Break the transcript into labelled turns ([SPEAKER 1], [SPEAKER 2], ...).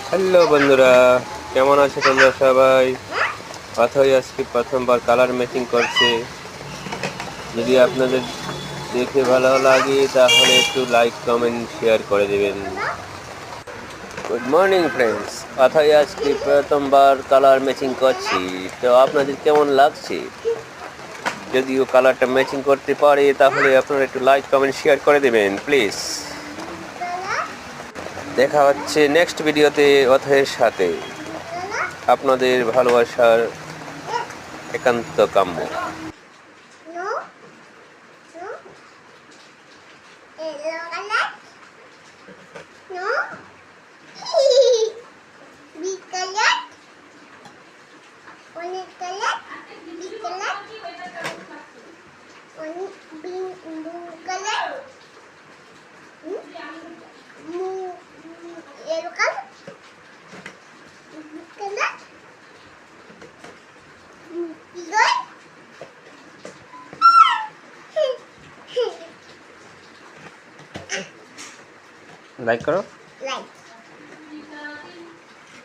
[SPEAKER 1] Hello বন্ধুরা, কেমন আছো তোমরা সবাই? অথই আজকে প্রথমবার কালার ম্যাচিং করছে। যদি আপনাদের দেখে ভালো লাগে তাহলে একটু লাইক কমেন্ট শেয়ার করে দেবেন। গুড মর্নিং ফ্রেন্ডস, অথই আজকে প্রথমবার কালার ম্যাচিং করছি, তো আপনাদের কেমন লাগছে? যদিও কালারটা ম্যাচিং করতে পারে তাহলে আপনারা একটু লাইক কমেন্ট শেয়ার করে দেবেন প্লিজ। দেখা হচ্ছে নেক্সট ভিডিওতে অথয়ের সাথে। আপনাদের ভালোবাসার একান্ত কাম্য। লাইক করো।